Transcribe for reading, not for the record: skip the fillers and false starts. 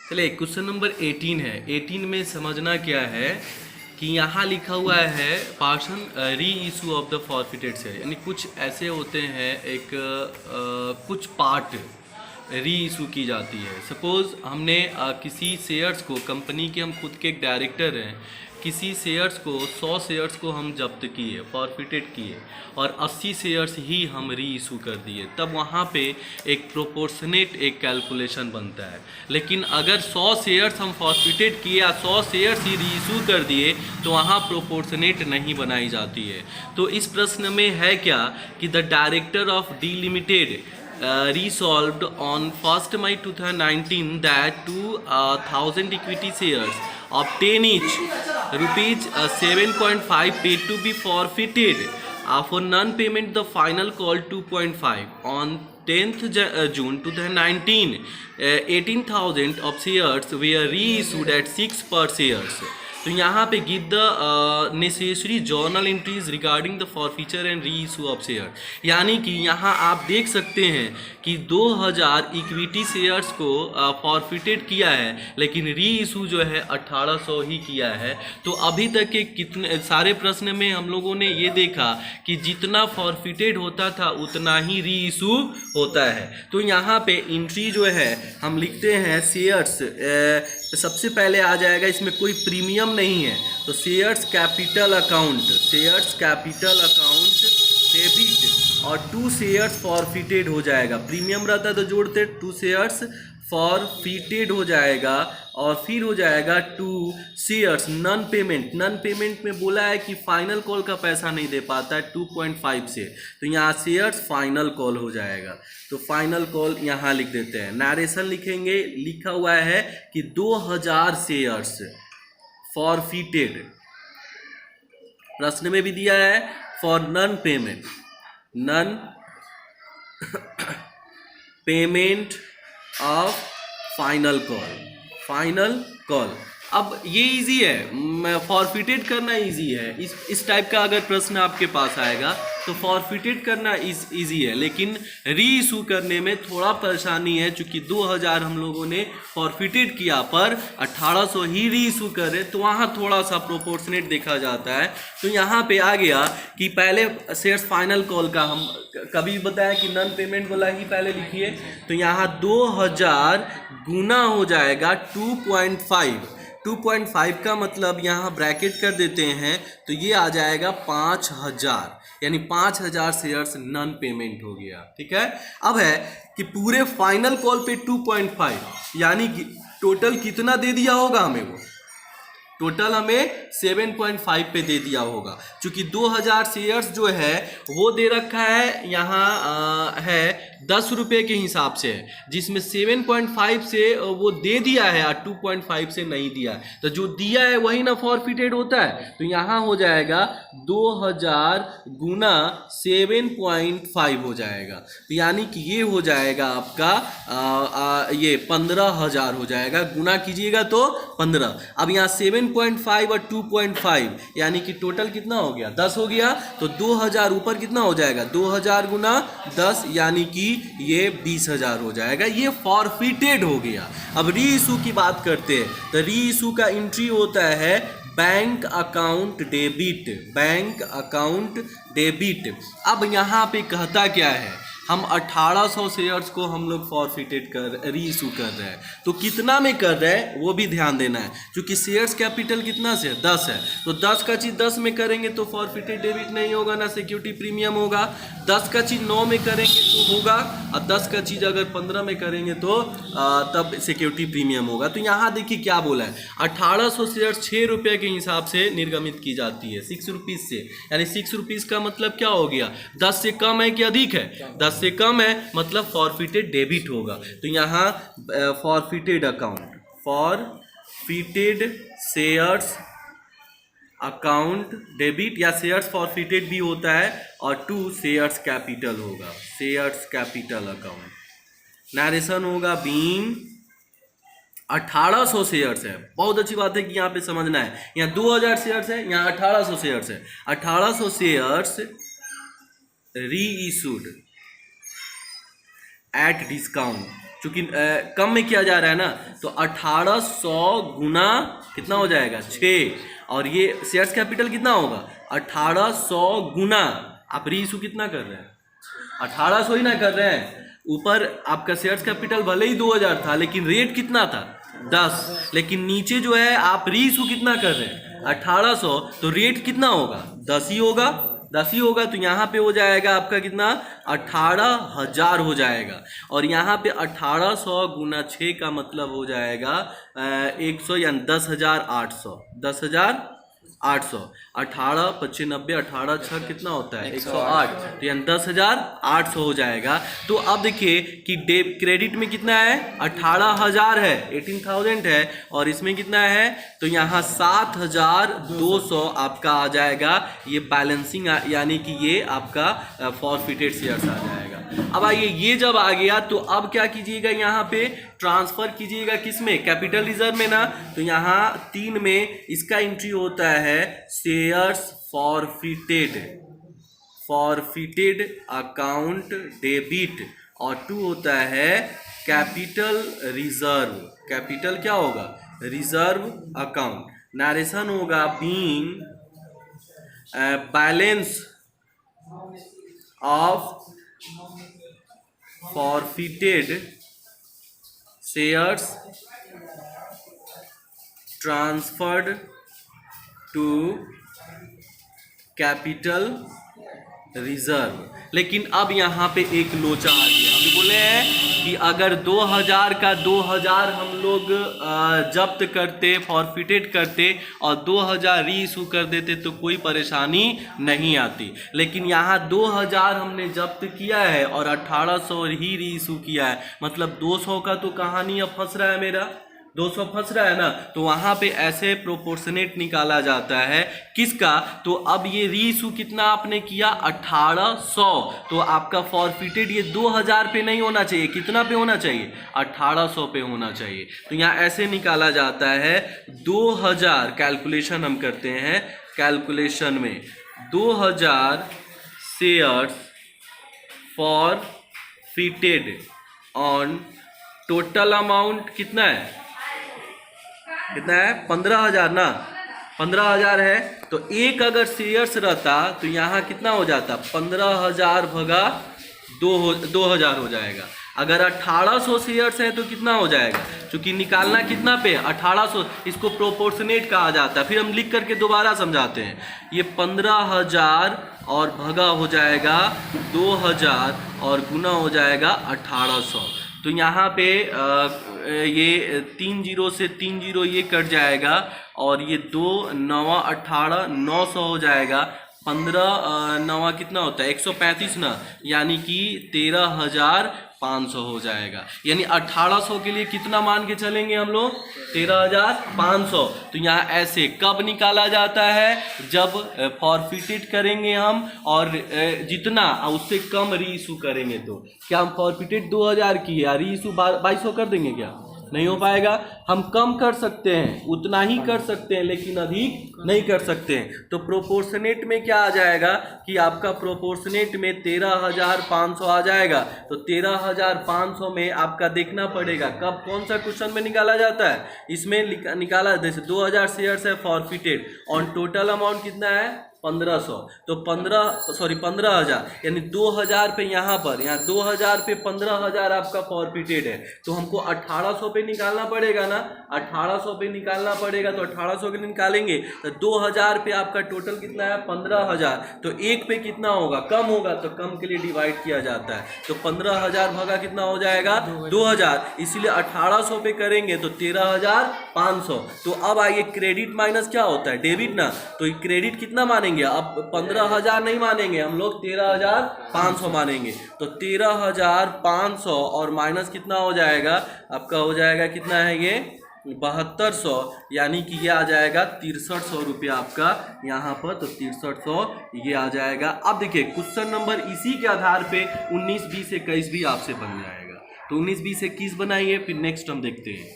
चलिए question number 18 है। 18 में समझना क्या है कि यहाँ लिखा हुआ है पार्सन री issue of the forfeited share, यानी कुछ ऐसे होते हैं कुछ पार्ट री इशू की जाती है। सपोज़ हमने किसी शेयर्स को, कंपनी के हम खुद के एक डायरेक्टर हैं, किसी शेयर्स को 100 शेयर्स को हम जब्त किए, फॉरफिटेड किए और 80 शेयर्स ही हम री इशू कर दिए, तब वहाँ पे एक प्रोपोर्शनेट एक कैलकुलेशन बनता है। लेकिन अगर 100 शेयर्स हम फॉरफिटेड किए या 100 शेयर्स ही री इशू कर दिए तो वहाँ प्रोपोर्शनेट नहीं बनाई जाती है। तो इस प्रश्न में है क्या कि the director of D limited resolved on 1st May 2019 that 2,000 equity shares of 10 each rupees 7.5 paid to be forfeited for non-payment the final call 2.5 on 10th June 2019 18,000 of shares were reissued at 6 per shares। तो यहाँ पे give the necessary journal entries regarding the forfeiture and re issue of share, यानी कि यहाँ आप देख सकते हैं कि 2000 इक्विटी शेयर्स को फॉरफिटेड किया है, लेकिन री इशू जो है 1800 ही किया है। तो अभी तक के कितने सारे प्रश्न में हम लोगों ने ये देखा कि जितना फॉरफिटेड होता था उतना ही री इशू होता है। तो यहाँ पे एंट्री जो है हम लिखते हैं शेयर्स, सबसे पहले आ जाएगा, इसमें कोई प्रीमियम नहीं है तो shares capital account, shares capital account debit और 2 शेयर्स फॉरफिटेड हो जाएगा। प्रीमियम रहता है तो जोड़ते 2 शेयर्स फॉरफिटेड हो जाएगा और फिर हो जाएगा 2 shares non payment. Non payment में बोला है कि फाइनल कॉल का पैसा नहीं दे पाता है 2.5 से, तो यहाँ शेयर्स फाइनल कॉल हो जाएगा। तो फाइनल कॉल यहाँ लिख देते हैं। नरेशन लिखेंगे, लिखा हुआ है कि 2000 शेयर्स फॉरफिटेड, प्रश्न में भी दिया है for non payment, non payment of final call, final call. अब ये इजी है, फॉरफिटेड करना इजी है। इस टाइप का अगर प्रश्न आपके पास आएगा तो फॉरफिटेड करना इजी है, लेकिन री इशू करने में थोड़ा परेशानी है। चूंकि 2000 हम लोगों ने फॉरफिटेड किया पर 1800 ही री इशू कर रहे, तो वहाँ थोड़ा सा प्रोपोर्शनेट देखा जाता है। तो यहाँ पे आ गया कि पहले शेयर्स फाइनल कॉल का हम कभी बताया कि नन पेमेंट वाला ही पहले लिखिए। तो यहाँ 2000 गुना हो जाएगा 2.5, 2.5 का मतलब यहाँ ब्रैकेट कर देते हैं तो ये आ जाएगा 5000, यानी 5000 शेयर्स नन पेमेंट हो गया। ठीक है, अब है कि पूरे फाइनल कॉल पे 2.5, यानी कि टोटल कितना दे दिया होगा हमें, वो टोटल हमें 7.5 पे दे दिया होगा। चूंकि 2000 शेयर्स जो है वो दे रखा है यहाँ है 10 रुपये के हिसाब से, जिसमें 7.5 से वो दे दिया है और 2.5 से नहीं दिया है, तो जो दिया है वही ना फॉरफिटेड होता है। तो यहाँ हो जाएगा 2000 गुना 7.5 हो जाएगा, तो यानी कि ये हो जाएगा आपका ये 15,000 हो जाएगा। गुना कीजिएगा तो 15। अब यहाँ 7.5 और 2.5 यानी कि टोटल कितना हो गया, 10 हो गया। तो 2000 ऊपर कितना हो जाएगा, 2000 गुना 10 यानी कि ये 20,000 हो जाएगा। ये फॉरफिटेड हो गया। अब री इशू की बात करते हैं तो री इशू का एंट्री होता है bank account debit, bank account debit. अब यहाँ पे कहता क्या है, हम 1800 शेयर्स को हम लोग फॉरफिटेड कर री इशू कर रहे हैं, तो कितना में कर रहे हैं वो भी ध्यान देना है। क्योंकि शेयर्स कैपिटल कितना से 10 है, तो 10 का चीज़ 10 में करेंगे तो फॉरफिटेड डेबिट नहीं होगा, ना सिक्योरिटी प्रीमियम होगा। 10 का चीज़ 9 में करेंगे तो होगा, और 10 का चीज़ अगर 15 में करेंगे तो तब सिक्योरिटी प्रीमियम होगा। तो यहाँ देखिए क्या बोला है, 1800 शेयर्स 6 रुपये के हिसाब से निर्गमित की जाती है, 6 रुपीज़ से, यानी 6 रुपीज़ का मतलब क्या हो गया, 10 से कम है कि अधिक है, 10 से कम है, मतलब फॉरफिटेड डेबिट होगा। तो यहाँ forfeited account, forfeited shares account debit, या शेयर्स फॉरफिटेड भी होता है, और 2 शेयर्स कैपिटल होगा, शेयर्स कैपिटल अकाउंट। नरेशन होगा बीइंग 1800 शेयर्स है। बहुत अच्छी बात है कि यहाँ पे समझना है, यहाँ 2000 शेयर्स है, यहाँ 1800 शेयर्स है। 1800 शेयर्स री इशूड एट डिस्काउंट, चूंकि कम में किया जा रहा है ना, तो 1800 गुना कितना हो जाएगा 6, और ये शेयर्स कैपिटल कितना होगा 1800 गुना, आप री इशू कितना कर रहे हैं 1800 ही ना कर रहे हैं। ऊपर आपका शेयर्स कैपिटल भले ही 2000 था लेकिन रेट कितना था 10, लेकिन नीचे जो है आप री इशू कितना कर रहे हैं 1800, तो रेट कितना होगा 10 ही होगा, 10 ही होगा। तो यहाँ पे हो जाएगा आपका कितना 18,000 हो जाएगा, और यहाँ पे 1800 गुना 6 का मतलब हो जाएगा 100 यानी 10,800, 10,800, 18 25 90 18 6 कितना होता है 108, तो यानी 10,800 हो जाएगा। तो अब देखिए कि क्रेडिट में कितना है 18,000 है, 18,000 है, और इसमें कितना है तो यहाँ 7,200 आपका आ जाएगा, ये बैलेंसिंग यानी कि ये आपका फॉरफिटेड शेयर्स आ जाएगा। अब आइए ये जब आ गया तो अब क्या कीजिएगा, यहाँ पे ट्रांसफर कीजिएगा किसमें कैपिटल रिजर्व में ना, तो यहाँ 3 में इसका एंट्री होता है शेयर्स फॉरफिटेड अकाउंट डेबिट, और 2 होता है कैपिटल रिजर्व, कैपिटल क्या होगा रिजर्व अकाउंट। नरेशन होगा being balance of forfeited shares transferred to capital reserve. लेकिन अब यहाँ पे एक लोचा आ गया, अभी बोले हैं कि अगर 2000 का 2000 हम लोग जब्त करते फॉरफिटेड करते और 2000 री इशू कर देते तो कोई परेशानी नहीं आती, लेकिन यहाँ 2000 हमने जब्त किया है और 1800 ही री इशू किया है, मतलब 200 का तो कहानी अब फंस रहा है मेरा, 200 फंस रहा है ना। तो वहाँ पे ऐसे प्रोपोर्शनेट निकाला जाता है किसका, तो अब ये री इशू कितना आपने किया 1800, तो आपका फॉरफिटेड ये 2000 पे नहीं होना चाहिए, कितना पे होना चाहिए 1800 पे होना चाहिए। तो यहाँ ऐसे निकाला जाता है 2000, कैलकुलेशन हम करते हैं, कैलकुलेशन में 2000 shares forfeited on total amount कितना है 15,000 ना, 15,000 है, तो एक अगर शेयर्स रहता तो यहाँ कितना हो जाता 15,000 भगा 2,000 हो जाएगा। अगर 1800 शेयर्स है तो कितना हो जाएगा, क्योंकि निकालना कितना पे 1800, इसको प्रोपोर्शनेट कहा जाता है। फिर हम लिख करके दोबारा समझाते हैं, ये 15,000 और भगा हो जाएगा 2,000 और गुना हो जाएगा 1800। तो यहाँ पे ये 3 0 से 3 0 ये कट जाएगा, और ये 2 9 18 900 हो जाएगा, 15 9 कितना होता है 135 ना, यानी कि 13,500 हो जाएगा। यानी 1800 के लिए कितना मान के चलेंगे हम लोग 13,500। तो यहाँ ऐसे कब निकाला जाता है, जब फॉरफिटेड करेंगे हम और जितना उससे कम री इशू करेंगे। तो क्या हम फॉरफिटेड 2000 की है, री इशू 2200 कर देंगे क्या, नहीं हो पाएगा। हम कम कर सकते हैं, उतना ही कर सकते हैं, लेकिन अधिक नहीं कर सकते हैं। तो प्रोपोर्शनेट में क्या आ जाएगा कि आपका प्रोपोर्शनेट में 13,500 आ जाएगा। तो 13,500 में आपका देखना पड़ेगा कब कौन सा क्वेश्चन में निकाला जाता है, इसमें निकाला जैसे 2000 शेयर्स है फॉरफिटेड ऑन टोटल अमाउंट कितना है 1500, तो 15,000 यानी 2000 पे यहाँ 2000 पे 15,000 आपका फॉरफिटेड है, तो हमको 1800 पे निकालना पड़ेगा ना, 1800 पे निकालना पड़ेगा। तो 1800 के निकालेंगे तो 2000 पे आपका टोटल कितना है 15,000, तो एक पे कितना होगा कम होगा, तो कम के लिए डिवाइड किया जाता है। तो 15,000 भागा कितना हो जाएगा 2000, इसीलिए 1800 पे करेंगे तो 13,500। तो अब आइए क्रेडिट माइनस क्या होता है डेबिट ना, तो क्रेडिट कितना मानेंगे, अब 15,000 नहीं मानेंगे हम लोग 13,500 मानेंगे। तो 13,500 और माइनस कितना हो जाएगा आपका, हो जाएगा कितना है ये 7200, यानी कि ये आ जाएगा 6300 रुपया आपका यहाँ पर। तो 6300 ये आ जाएगा। अब देखिए क्वेश्चन नंबर इसी के आधार पे 19 20 21 भी आपसे बन जाएगा। तो 19 20 21 बनाइए, फिर नेक्स्ट हम देखते हैं।